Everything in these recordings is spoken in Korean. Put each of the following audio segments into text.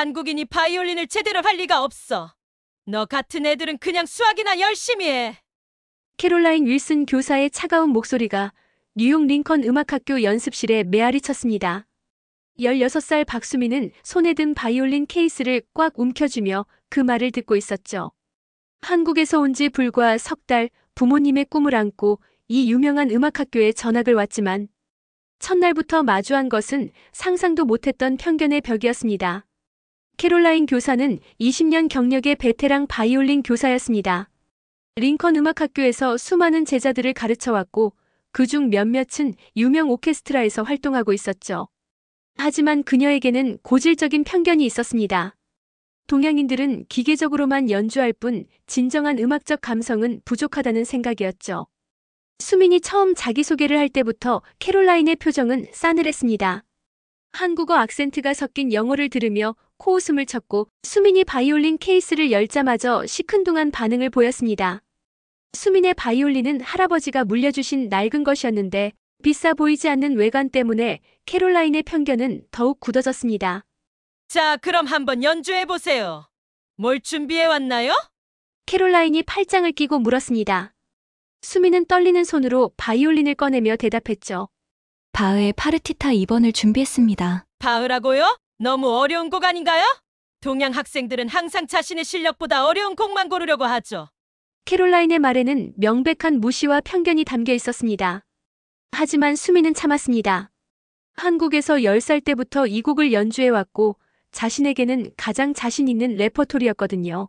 한국인이 바이올린을 제대로 할 리가 없어. 너 같은 애들은 그냥 수학이나 열심히 해. 캐롤라인 윌슨 교사의 차가운 목소리가 뉴욕 링컨 음악학교 연습실에 메아리 쳤습니다. 16살 박수민은 손에 든 바이올린 케이스를 꽉 움켜쥐며 그 말을 듣고 있었죠. 한국에서 온 지 불과 석 달, 부모님의 꿈을 안고 이 유명한 음악학교에 전학을 왔지만 첫날부터 마주한 것은 상상도 못했던 편견의 벽이었습니다. 캐롤라인 교사는 20년 경력의 베테랑 바이올린 교사였습니다. 링컨 음악학교에서 수많은 제자들을 가르쳐왔고 그중 몇몇은 유명 오케스트라에서 활동하고 있었죠. 하지만 그녀에게는 고질적인 편견이 있었습니다. 동양인들은 기계적으로만 연주할 뿐 진정한 음악적 감성은 부족하다는 생각이었죠. 수민이 처음 자기소개를 할 때부터 캐롤라인의 표정은 싸늘했습니다. 한국어 악센트가 섞인 영어를 들으며 코웃음을 쳤고 수민이 바이올린 케이스를 열자마자 시큰둥한 반응을 보였습니다. 수민의 바이올린은 할아버지가 물려주신 낡은 것이었는데 비싸 보이지 않는 외관 때문에 캐롤라인의 편견은 더욱 굳어졌습니다. 자, 그럼 한번 연주해보세요. 뭘 준비해왔나요? 캐롤라인이 팔짱을 끼고 물었습니다. 수민은 떨리는 손으로 바이올린을 꺼내며 대답했죠. 바흐의 파르티타 2번을 준비했습니다. 바흐라고요? 너무 어려운 곡 아닌가요? 동양 학생들은 항상 자신의 실력보다 어려운 곡만 고르려고 하죠. 캐롤라인의 말에는 명백한 무시와 편견이 담겨 있었습니다. 하지만 수민은 참았습니다. 한국에서 10살 때부터 이 곡을 연주해왔고 자신에게는 가장 자신 있는 레퍼토리였거든요.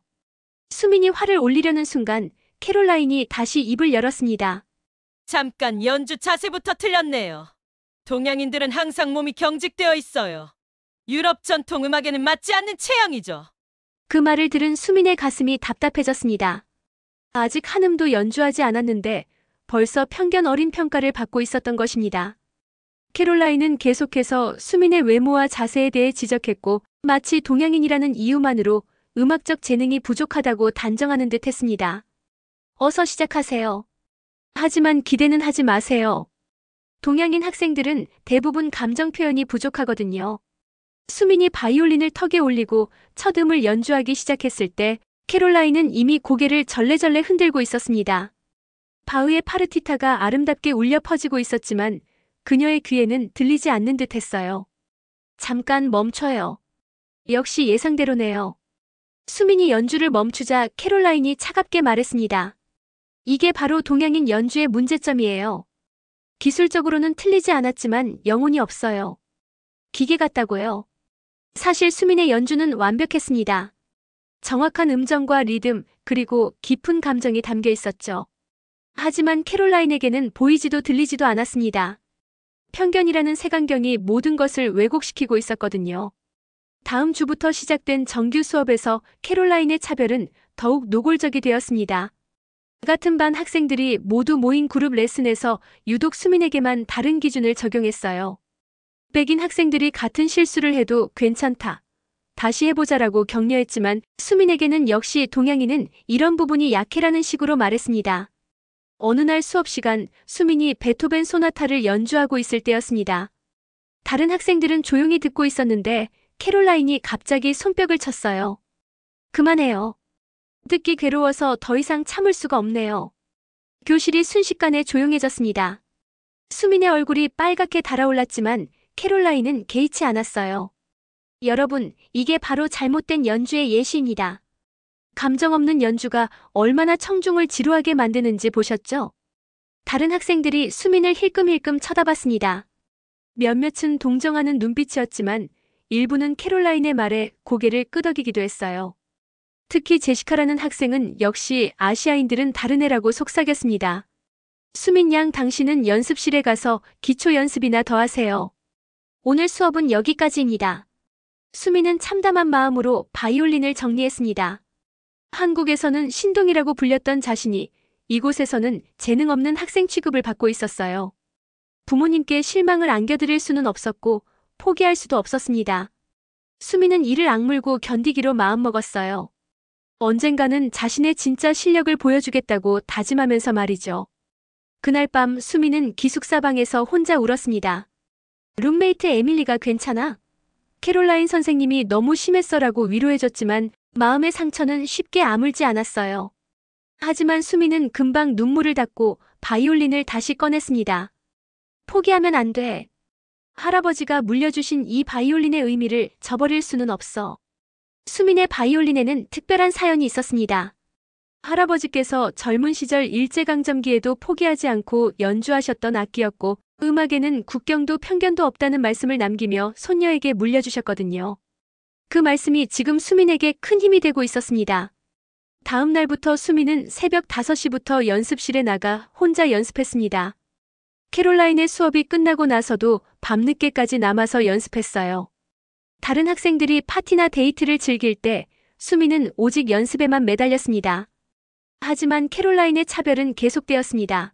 수민이 화를 올리려는 순간 캐롤라인이 다시 입을 열었습니다. 잠깐 연주 자세부터 틀렸네요. 동양인들은 항상 몸이 경직되어 있어요. 유럽 전통 음악에는 맞지 않는 체형이죠. 그 말을 들은 수민의 가슴이 답답해졌습니다. 아직 한음도 연주하지 않았는데 벌써 편견 어린 평가를 받고 있었던 것입니다. 캐롤라인은 계속해서 수민의 외모와 자세에 대해 지적했고 마치 동양인이라는 이유만으로 음악적 재능이 부족하다고 단정하는 듯 했습니다. 어서 시작하세요. 하지만 기대는 하지 마세요. 동양인 학생들은 대부분 감정 표현이 부족하거든요. 수민이 바이올린을 턱에 올리고 첫 음을 연주하기 시작했을 때 캐롤라인은 이미 고개를 절레절레 흔들고 있었습니다. 바흐의 파르티타가 아름답게 울려 퍼지고 있었지만 그녀의 귀에는 들리지 않는 듯 했어요. 잠깐 멈춰요. 역시 예상대로네요. 수민이 연주를 멈추자 캐롤라인이 차갑게 말했습니다. 이게 바로 동양인 연주의 문제점이에요. 기술적으로는 틀리지 않았지만 영혼이 없어요. 기계 같다고요. 사실 수민의 연주는 완벽했습니다. 정확한 음정과 리듬, 그리고 깊은 감정이 담겨 있었죠. 하지만 캐롤라인에게는 보이지도 들리지도 않았습니다. 편견이라는 색안경이 모든 것을 왜곡시키고 있었거든요. 다음 주부터 시작된 정규 수업에서 캐롤라인의 차별은 더욱 노골적이 되었습니다. 같은 반 학생들이 모두 모인 그룹 레슨에서 유독 수민에게만 다른 기준을 적용했어요. 백인 학생들이 같은 실수를 해도 괜찮다. 다시 해보자라고 격려했지만 수민에게는 역시 동양인은 이런 부분이 약해라는 식으로 말했습니다. 어느 날 수업 시간 수민이 베토벤 소나타를 연주하고 있을 때였습니다. 다른 학생들은 조용히 듣고 있었는데 캐롤라인이 갑자기 손뼉을 쳤어요. 그만해요. 듣기 괴로워서 더 이상 참을 수가 없네요. 교실이 순식간에 조용해졌습니다. 수민의 얼굴이 빨갛게 달아올랐지만 캐롤라인은 개의치 않았어요. 여러분, 이게 바로 잘못된 연주의 예시입니다. 감정 없는 연주가 얼마나 청중을 지루하게 만드는지 보셨죠? 다른 학생들이 수민을 힐끔힐끔 쳐다봤습니다. 몇몇은 동정하는 눈빛이었지만 일부는 캐롤라인의 말에 고개를 끄덕이기도 했어요. 특히 제시카라는 학생은 역시 아시아인들은 다른 애라고 속삭였습니다. 수민 양, 당신은 연습실에 가서 기초 연습이나 더 하세요. 오늘 수업은 여기까지입니다. 수민은 참담한 마음으로 바이올린을 정리했습니다. 한국에서는 신동이라고 불렸던 자신이 이곳에서는 재능 없는 학생 취급을 받고 있었어요. 부모님께 실망을 안겨드릴 수는 없었고 포기할 수도 없었습니다. 수민은 이를 악물고 견디기로 마음먹었어요. 언젠가는 자신의 진짜 실력을 보여주겠다고 다짐하면서 말이죠. 그날 밤 수민은 기숙사 방에서 혼자 울었습니다. 룸메이트 에밀리가 괜찮아? 캐롤라인 선생님이 너무 심했어라고 위로해줬지만 마음의 상처는 쉽게 아물지 않았어요. 하지만 수미는 금방 눈물을 닦고 바이올린을 다시 꺼냈습니다. 포기하면 안 돼. 할아버지가 물려주신 이 바이올린의 의미를 저버릴 수는 없어. 수민의 바이올린에는 특별한 사연이 있었습니다. 할아버지께서 젊은 시절 일제강점기에도 포기하지 않고 연주하셨던 악기였고 음악에는 국경도 편견도 없다는 말씀을 남기며 손녀에게 물려주셨거든요. 그 말씀이 지금 수민에게 큰 힘이 되고 있었습니다. 다음 날부터 수민은 새벽 5시부터 연습실에 나가 혼자 연습했습니다. 캐롤라인의 수업이 끝나고 나서도 밤늦게까지 남아서 연습했어요. 다른 학생들이 파티나 데이트를 즐길 때 수민은 오직 연습에만 매달렸습니다. 하지만 캐롤라인의 차별은 계속되었습니다.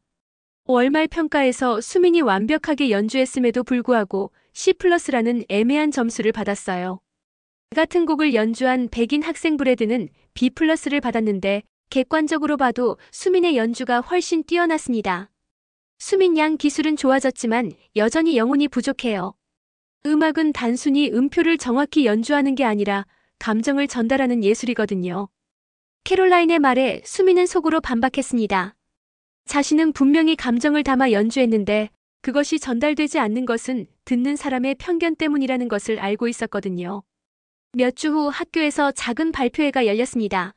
월말 평가에서 수민이 완벽하게 연주했음에도 불구하고 C+라는 애매한 점수를 받았어요. 같은 곡을 연주한 백인 학생 브래드는 B+를 받았는데 객관적으로 봐도 수민의 연주가 훨씬 뛰어났습니다. 수민 양 기술은 좋아졌지만 여전히 영혼이 부족해요. 음악은 단순히 음표를 정확히 연주하는 게 아니라 감정을 전달하는 예술이거든요. 캐롤라인의 말에 수민은 속으로 반박했습니다. 자신은 분명히 감정을 담아 연주했는데 그것이 전달되지 않는 것은 듣는 사람의 편견 때문이라는 것을 알고 있었거든요. 몇 주 후 학교에서 작은 발표회가 열렸습니다.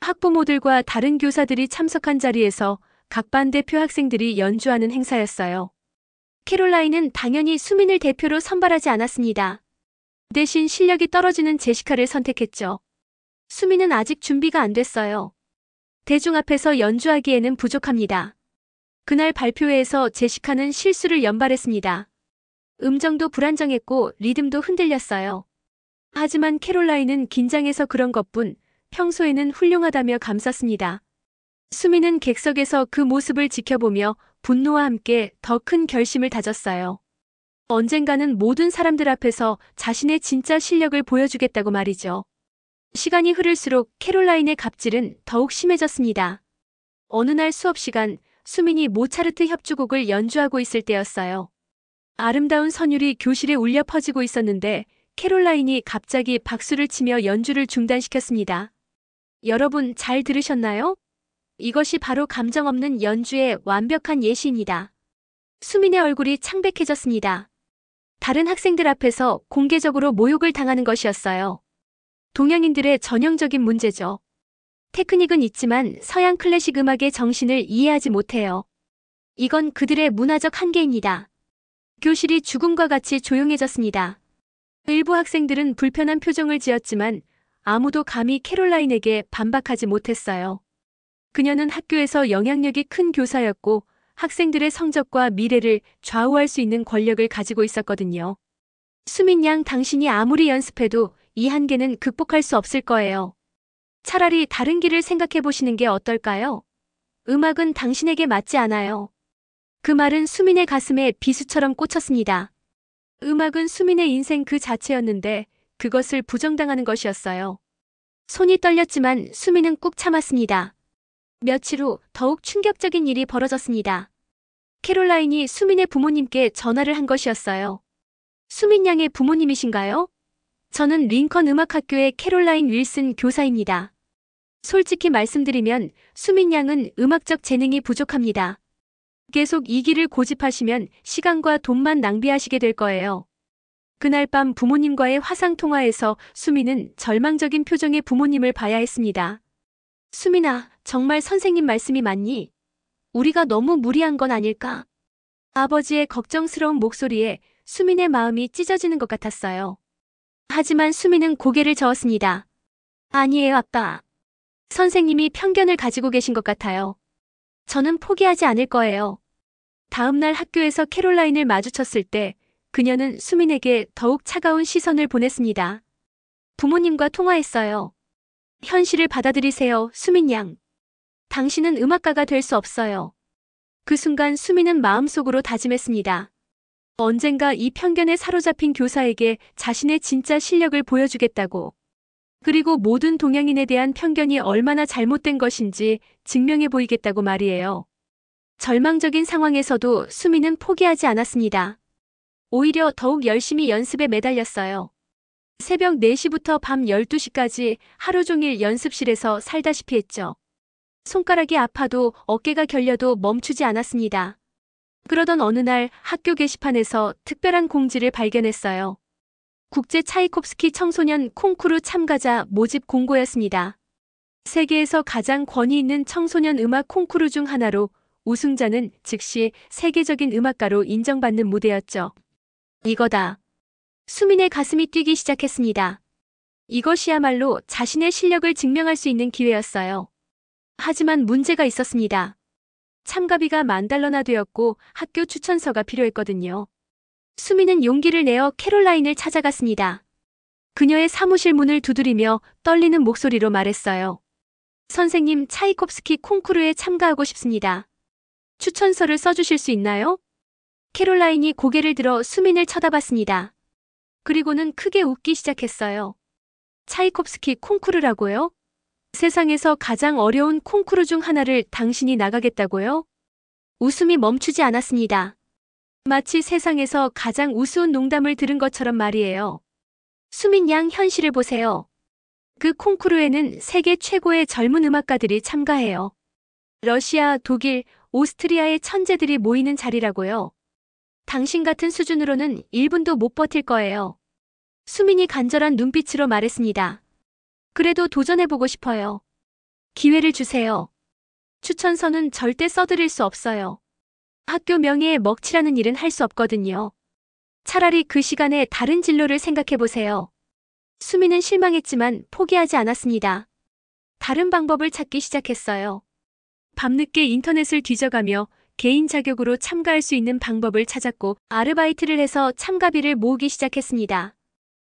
학부모들과 다른 교사들이 참석한 자리에서 각 반 대표 학생들이 연주하는 행사였어요. 캐롤라인은 당연히 수민을 대표로 선발하지 않았습니다. 대신 실력이 떨어지는 제시카를 선택했죠. 수민은 아직 준비가 안 됐어요. 대중 앞에서 연주하기에는 부족합니다. 그날 발표회에서 제시카는 실수를 연발했습니다. 음정도 불안정했고 리듬도 흔들렸어요. 하지만 캐롤라인은 긴장해서 그런 것뿐 평소에는 훌륭하다며 감쌌습니다. 수민은 객석에서 그 모습을 지켜보며 분노와 함께 더 큰 결심을 다졌어요. 언젠가는 모든 사람들 앞에서 자신의 진짜 실력을 보여주겠다고 말이죠. 시간이 흐를수록 캐롤라인의 갑질은 더욱 심해졌습니다. 어느 날 수업 시간, 수민이 모차르트 협주곡을 연주하고 있을 때였어요. 아름다운 선율이 교실에 울려 퍼지고 있었는데 캐롤라인이 갑자기 박수를 치며 연주를 중단시켰습니다. 여러분 잘 들으셨나요? 이것이 바로 감정 없는 연주의 완벽한 예시입니다. 수민의 얼굴이 창백해졌습니다. 다른 학생들 앞에서 공개적으로 모욕을 당하는 것이었어요. 동양인들의 전형적인 문제죠. 테크닉은 있지만 서양 클래식 음악의 정신을 이해하지 못해요. 이건 그들의 문화적 한계입니다. 교실이 죽음과 같이 조용해졌습니다. 일부 학생들은 불편한 표정을 지었지만 아무도 감히 캐롤라인에게 반박하지 못했어요. 그녀는 학교에서 영향력이 큰 교사였고 학생들의 성적과 미래를 좌우할 수 있는 권력을 가지고 있었거든요. 수민 양, 당신이 아무리 연습해도 이 한계는 극복할 수 없을 거예요. 차라리 다른 길을 생각해 보시는 게 어떨까요? 음악은 당신에게 맞지 않아요. 그 말은 수민의 가슴에 비수처럼 꽂혔습니다. 음악은 수민의 인생 그 자체였는데 그것을 부정당하는 것이었어요. 손이 떨렸지만 수민은 꾹 참았습니다. 며칠 후 더욱 충격적인 일이 벌어졌습니다. 캐롤라인이 수민의 부모님께 전화를 한 것이었어요. 수민 양의 부모님이신가요? 저는 링컨 음악학교의 캐롤라인 윌슨 교사입니다. 솔직히 말씀드리면 수민 양은 음악적 재능이 부족합니다. 계속 이 길을 고집하시면 시간과 돈만 낭비하시게 될 거예요. 그날 밤 부모님과의 화상통화에서 수민은 절망적인 표정의 부모님을 봐야 했습니다. 수민아, 정말 선생님 말씀이 맞니? 우리가 너무 무리한 건 아닐까? 아버지의 걱정스러운 목소리에 수민의 마음이 찢어지는 것 같았어요. 하지만 수민은 고개를 저었습니다. 아니에요, 아빠. 선생님이 편견을 가지고 계신 것 같아요. 저는 포기하지 않을 거예요. 다음 날 학교에서 캐롤라인을 마주쳤을 때 그녀는 수민에게 더욱 차가운 시선을 보냈습니다. 부모님과 통화했어요. 현실을 받아들이세요, 수민 양. 당신은 음악가가 될 수 없어요. 그 순간 수민은 마음속으로 다짐했습니다. 언젠가 이 편견에 사로잡힌 교사에게 자신의 진짜 실력을 보여주겠다고. 그리고 모든 동양인에 대한 편견이 얼마나 잘못된 것인지 증명해 보이겠다고 말이에요. 절망적인 상황에서도 수민은 포기하지 않았습니다. 오히려 더욱 열심히 연습에 매달렸어요. 새벽 4시부터 밤 12시까지 하루 종일 연습실에서 살다시피 했죠. 손가락이 아파도 어깨가 결려도 멈추지 않았습니다. 그러던 어느 날 학교 게시판에서 특별한 공지를 발견했어요. 국제 차이콥스키 청소년 콩쿠르 참가자 모집 공고였습니다. 세계에서 가장 권위 있는 청소년 음악 콩쿠르 중 하나로 우승자는 즉시 세계적인 음악가로 인정받는 무대였죠. 이거다. 수민의 가슴이 뛰기 시작했습니다. 이것이야말로 자신의 실력을 증명할 수 있는 기회였어요. 하지만 문제가 있었습니다. 참가비가 $10,000나 되었고 학교 추천서가 필요했거든요. 수민은 용기를 내어 캐롤라인을 찾아갔습니다. 그녀의 사무실 문을 두드리며 떨리는 목소리로 말했어요. 선생님, 차이콥스키 콩쿠르에 참가하고 싶습니다. 추천서를 써주실 수 있나요? 캐롤라인이 고개를 들어 수민을 쳐다봤습니다. 그리고는 크게 웃기 시작했어요. 차이콥스키 콩쿠르라고요? 세상에서 가장 어려운 콩쿠르 중 하나를 당신이 나가겠다고요? 웃음이 멈추지 않았습니다. 마치 세상에서 가장 우스운 농담을 들은 것처럼 말이에요. 수민 양, 현실을 보세요. 그 콩쿠르에는 세계 최고의 젊은 음악가들이 참가해요. 러시아, 독일, 오스트리아의 천재들이 모이는 자리라고요. 당신 같은 수준으로는 1분도 못 버틸 거예요. 수민이 간절한 눈빛으로 말했습니다. 그래도 도전해보고 싶어요. 기회를 주세요. 추천서는 절대 써드릴 수 없어요. 학교 명예에 먹칠하는 일은 할 수 없거든요. 차라리 그 시간에 다른 진로를 생각해보세요. 수민은 실망했지만 포기하지 않았습니다. 다른 방법을 찾기 시작했어요. 밤늦게 인터넷을 뒤져가며 개인 자격으로 참가할 수 있는 방법을 찾았고 아르바이트를 해서 참가비를 모으기 시작했습니다.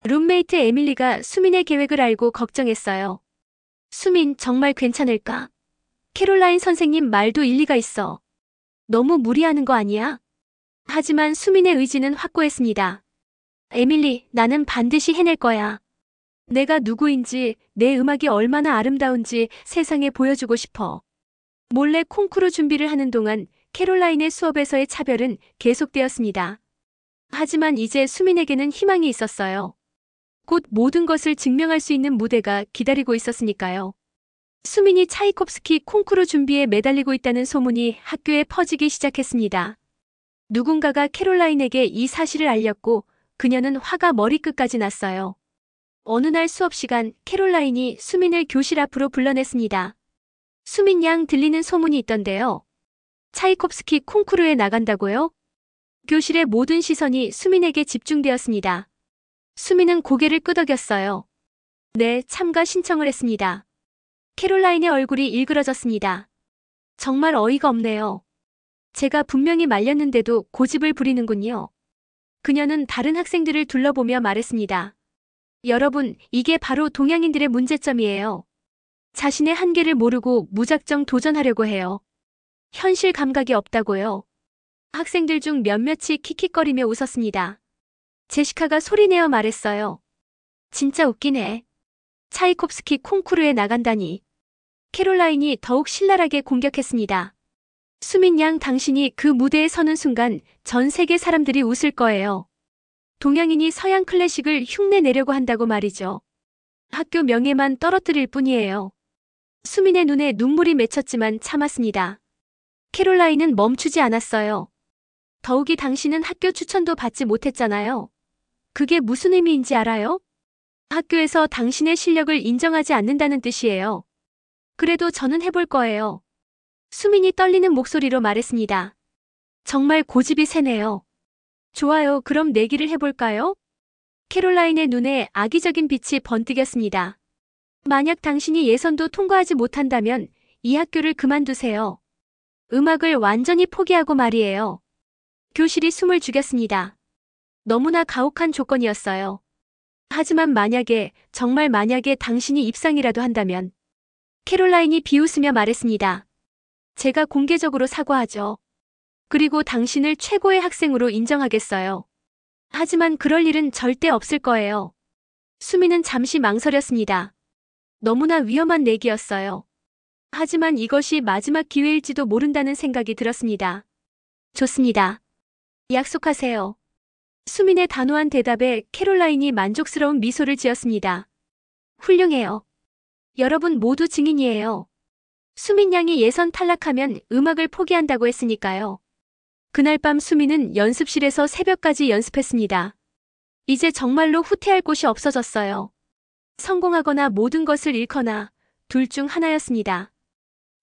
룸메이트 에밀리가 수민의 계획을 알고 걱정했어요. 수민, 정말 괜찮을까? 캐롤라인 선생님 말도 일리가 있어. 너무 무리하는 거 아니야? 하지만 수민의 의지는 확고했습니다. 에밀리, 나는 반드시 해낼 거야. 내가 누구인지, 내 음악이 얼마나 아름다운지 세상에 보여주고 싶어. 몰래 콩쿠르 준비를 하는 동안 캐롤라인의 수업에서의 차별은 계속되었습니다. 하지만 이제 수민에게는 희망이 있었어요. 곧 모든 것을 증명할 수 있는 무대가 기다리고 있었으니까요. 수민이 차이콥스키 콩쿠르 준비에 매달리고 있다는 소문이 학교에 퍼지기 시작했습니다. 누군가가 캐롤라인에게 이 사실을 알렸고 그녀는 화가 머리끝까지 났어요. 어느 날 수업 시간 캐롤라인이 수민을 교실 앞으로 불러냈습니다. 수민 양, 들리는 소문이 있던데요. 차이콥스키 콩쿠르에 나간다고요? 교실의 모든 시선이 수민에게 집중되었습니다. 수민은 고개를 끄덕였어요. 네, 참가 신청을 했습니다. 캐롤라인의 얼굴이 일그러졌습니다. 정말 어이가 없네요. 제가 분명히 말렸는데도 고집을 부리는군요. 그녀는 다른 학생들을 둘러보며 말했습니다. 여러분, 이게 바로 동양인들의 문제점이에요. 자신의 한계를 모르고 무작정 도전하려고 해요. 현실 감각이 없다고요. 학생들 중 몇몇이 킥킥거리며 웃었습니다. 제시카가 소리내어 말했어요. 진짜 웃기네. 차이콥스키 콩쿠르에 나간다니. 캐롤라인이 더욱 신랄하게 공격했습니다. 수민 양, 당신이 그 무대에 서는 순간 전 세계 사람들이 웃을 거예요. 동양인이 서양 클래식을 흉내내려고 한다고 말이죠. 학교 명예만 떨어뜨릴 뿐이에요. 수민의 눈에 눈물이 맺혔지만 참았습니다. 캐롤라인은 멈추지 않았어요. 더욱이 당신은 학교 추천도 받지 못했잖아요. 그게 무슨 의미인지 알아요? 학교에서 당신의 실력을 인정하지 않는다는 뜻이에요. 그래도 저는 해볼 거예요. 수민이 떨리는 목소리로 말했습니다. 정말 고집이 세네요. 좋아요, 그럼 내기를 해볼까요? 캐롤라인의 눈에 악의적인 빛이 번뜩였습니다. 만약 당신이 예선도 통과하지 못한다면 이 학교를 그만두세요. 음악을 완전히 포기하고 말이에요. 교실이 숨을 죽였습니다. 너무나 가혹한 조건이었어요. 하지만 만약에, 정말 만약에 당신이 입상이라도 한다면. 캐롤라인이 비웃으며 말했습니다. 제가 공개적으로 사과하죠. 그리고 당신을 최고의 학생으로 인정하겠어요. 하지만 그럴 일은 절대 없을 거예요. 수민은 잠시 망설였습니다. 너무나 위험한 내기였어요. 하지만 이것이 마지막 기회일지도 모른다는 생각이 들었습니다. 좋습니다. 약속하세요. 수민의 단호한 대답에 캐롤라인이 만족스러운 미소를 지었습니다. 훌륭해요. 여러분 모두 증인이에요. 수민 양이 예선 탈락하면 음악을 포기한다고 했으니까요. 그날 밤 수민은 연습실에서 새벽까지 연습했습니다. 이제 정말로 후퇴할 곳이 없어졌어요. 성공하거나 모든 것을 잃거나 둘 중 하나였습니다.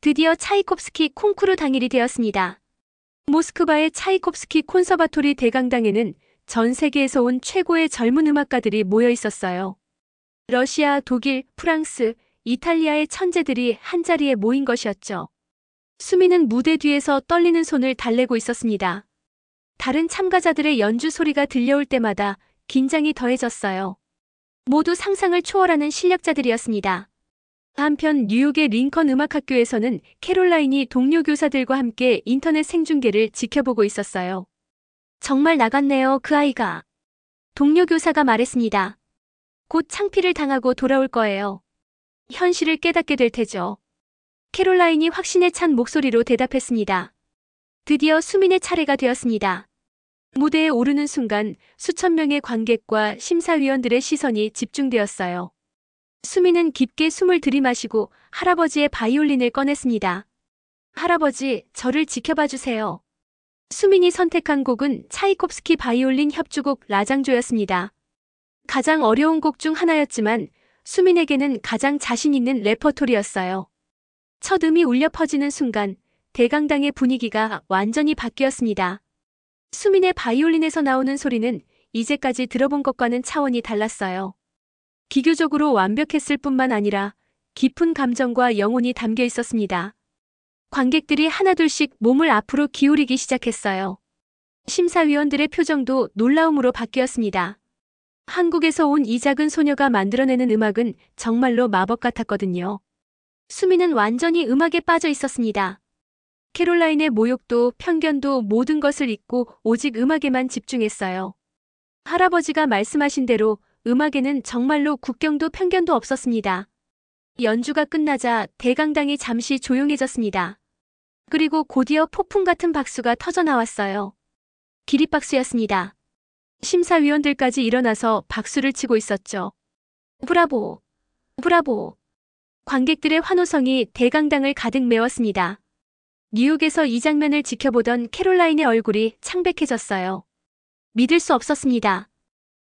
드디어 차이콥스키 콩쿠르 당일이 되었습니다. 모스크바의 차이콥스키 콘서바토리 대강당에는 전 세계에서 온 최고의 젊은 음악가들이 모여 있었어요. 러시아, 독일, 프랑스, 이탈리아의 천재들이 한자리에 모인 것이었죠. 수민은 무대 뒤에서 떨리는 손을 달래고 있었습니다. 다른 참가자들의 연주 소리가 들려올 때마다 긴장이 더해졌어요. 모두 상상을 초월하는 실력자들이었습니다. 한편 뉴욕의 링컨 음악학교에서는 캐롤라인이 동료 교사들과 함께 인터넷 생중계를 지켜보고 있었어요. 정말 나갔네요, 그 아이가. 동료 교사가 말했습니다. 곧 창피를 당하고 돌아올 거예요. 현실을 깨닫게 될 테죠. 캐롤라인이 확신에 찬 목소리로 대답했습니다. 드디어 수민의 차례가 되었습니다. 무대에 오르는 순간 수천 명의 관객과 심사위원들의 시선이 집중되었어요. 수민은 깊게 숨을 들이마시고 할아버지의 바이올린을 꺼냈습니다. 할아버지, 저를 지켜봐 주세요. 수민이 선택한 곡은 차이콥스키 바이올린 협주곡 라장조였습니다. 가장 어려운 곡 중 하나였지만 수민에게는 가장 자신 있는 레퍼토리였어요. 첫 음이 울려 퍼지는 순간 대강당의 분위기가 완전히 바뀌었습니다. 수민의 바이올린에서 나오는 소리는 이제까지 들어본 것과는 차원이 달랐어요. 기교적으로 완벽했을 뿐만 아니라 깊은 감정과 영혼이 담겨 있었습니다. 관객들이 하나둘씩 몸을 앞으로 기울이기 시작했어요. 심사위원들의 표정도 놀라움으로 바뀌었습니다. 한국에서 온 이 작은 소녀가 만들어내는 음악은 정말로 마법 같았거든요. 수민은 완전히 음악에 빠져 있었습니다. 캐롤라인의 모욕도 편견도 모든 것을 잊고 오직 음악에만 집중했어요. 할아버지가 말씀하신 대로 음악에는 정말로 국경도 편견도 없었습니다. 연주가 끝나자 대강당이 잠시 조용해졌습니다. 그리고 곧이어 폭풍 같은 박수가 터져나왔어요. 기립박수였습니다. 심사위원들까지 일어나서 박수를 치고 있었죠. 브라보! 브라보! 관객들의 환호성이 대강당을 가득 메웠습니다. 뉴욕에서 이 장면을 지켜보던 캐롤라인의 얼굴이 창백해졌어요. 믿을 수 없었습니다.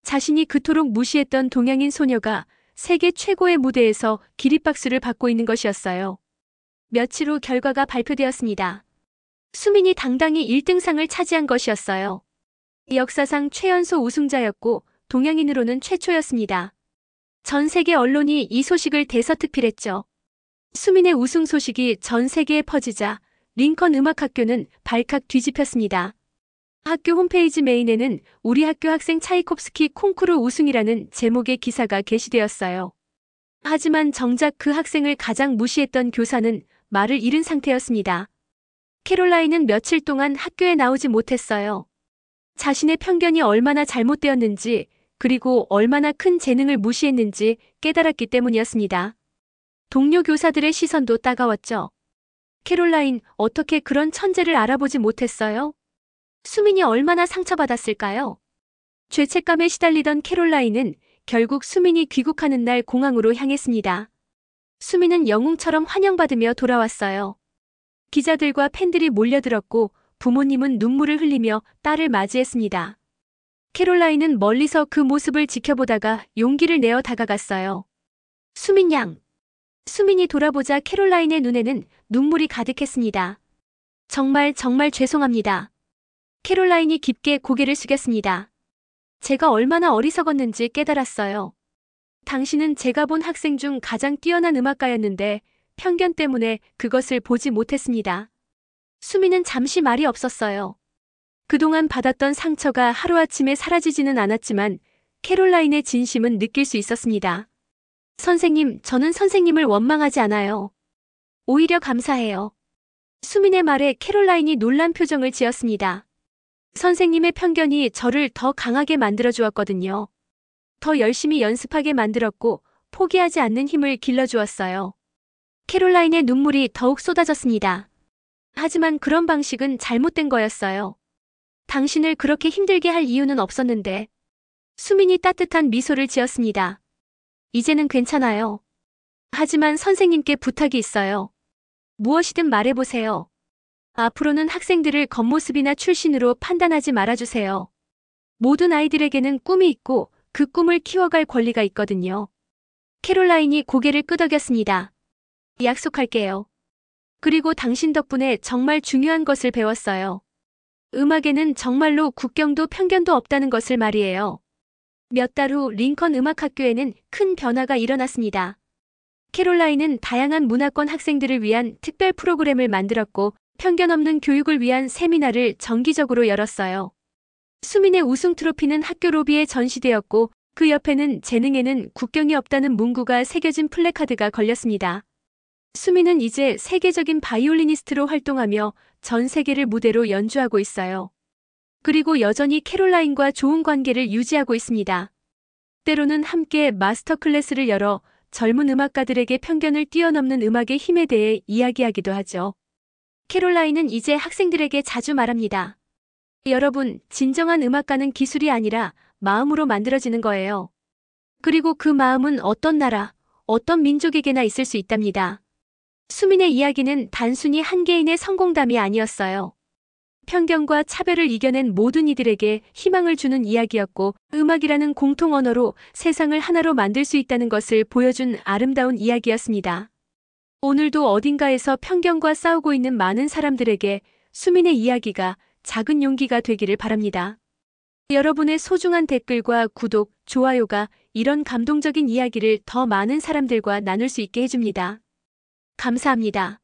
자신이 그토록 무시했던 동양인 소녀가 세계 최고의 무대에서 기립박수를 받고 있는 것이었어요. 며칠 후 결과가 발표되었습니다. 수민이 당당히 1등상을 차지한 것이었어요. 역사상 최연소 우승자였고 동양인으로는 최초였습니다. 전 세계 언론이 이 소식을 대서특필했죠. 수민의 우승 소식이 전 세계에 퍼지자 링컨 음악학교는 발칵 뒤집혔습니다. 학교 홈페이지 메인에는 우리 학교 학생 차이콥스키 콩쿠르 우승이라는 제목의 기사가 게시되었어요. 하지만 정작 그 학생을 가장 무시했던 교사는 말을 잃은 상태였습니다. 캐롤라인은 며칠 동안 학교에 나오지 못했어요. 자신의 편견이 얼마나 잘못되었는지 그리고 얼마나 큰 재능을 무시했는지 깨달았기 때문이었습니다. 동료 교사들의 시선도 따가웠죠. 캐롤라인, 어떻게 그런 천재를 알아보지 못했어요? 수민이 얼마나 상처받았을까요? 죄책감에 시달리던 캐롤라인은 결국 수민이 귀국하는 날 공항으로 향했습니다. 수민은 영웅처럼 환영받으며 돌아왔어요. 기자들과 팬들이 몰려들었고 부모님은 눈물을 흘리며 딸을 맞이했습니다. 캐롤라인은 멀리서 그 모습을 지켜보다가 용기를 내어 다가갔어요. 수민 양. 수민이 돌아보자 캐롤라인의 눈에는 눈물이 가득했습니다. 정말 죄송합니다. 캐롤라인이 깊게 고개를 숙였습니다. 제가 얼마나 어리석었는지 깨달았어요. 당신은 제가 본 학생 중 가장 뛰어난 음악가였는데 편견 때문에 그것을 보지 못했습니다. 수민은 잠시 말이 없었어요. 그동안 받았던 상처가 하루아침에 사라지지는 않았지만 캐롤라인의 진심은 느낄 수 있었습니다. 선생님, 저는 선생님을 원망하지 않아요. 오히려 감사해요. 수민의 말에 캐롤라인이 놀란 표정을 지었습니다. 선생님의 편견이 저를 더 강하게 만들어주었거든요. 더 열심히 연습하게 만들었고 포기하지 않는 힘을 길러주었어요. 캐롤라인의 눈물이 더욱 쏟아졌습니다. 하지만 그런 방식은 잘못된 거였어요. 당신을 그렇게 힘들게 할 이유는 없었는데. 수민이 따뜻한 미소를 지었습니다. 이제는 괜찮아요. 하지만 선생님께 부탁이 있어요. 무엇이든 말해보세요. 앞으로는 학생들을 겉모습이나 출신으로 판단하지 말아주세요. 모든 아이들에게는 꿈이 있고 그 꿈을 키워갈 권리가 있거든요. 캐롤라인이 고개를 끄덕였습니다. 약속할게요. 그리고 당신 덕분에 정말 중요한 것을 배웠어요. 음악에는 정말로 국경도 편견도 없다는 것을 말이에요. 몇 달 후 링컨 음악학교에는 큰 변화가 일어났습니다. 캐롤라인은 다양한 문화권 학생들을 위한 특별 프로그램을 만들었고 편견 없는 교육을 위한 세미나를 정기적으로 열었어요. 수민의 우승 트로피는 학교 로비에 전시되었고 그 옆에는 재능에는 국경이 없다는 문구가 새겨진 플래카드가 걸렸습니다. 수민은 이제 세계적인 바이올리니스트로 활동하며 전 세계를 무대로 연주하고 있어요. 그리고 여전히 캐롤라인과 좋은 관계를 유지하고 있습니다. 때로는 함께 마스터 클래스를 열어 젊은 음악가들에게 편견을 뛰어넘는 음악의 힘에 대해 이야기하기도 하죠. 캐롤라인은 이제 학생들에게 자주 말합니다. 여러분, 진정한 음악가는 기술이 아니라 마음으로 만들어지는 거예요. 그리고 그 마음은 어떤 나라, 어떤 민족에게나 있을 수 있답니다. 수민의 이야기는 단순히 한 개인의 성공담이 아니었어요. 편견과 차별을 이겨낸 모든 이들에게 희망을 주는 이야기였고 음악이라는 공통 언어로 세상을 하나로 만들 수 있다는 것을 보여준 아름다운 이야기였습니다. 오늘도 어딘가에서 편견과 싸우고 있는 많은 사람들에게 수민의 이야기가 작은 용기가 되기를 바랍니다. 여러분의 소중한 댓글과 구독, 좋아요가 이런 감동적인 이야기를 더 많은 사람들과 나눌 수 있게 해줍니다. 감사합니다.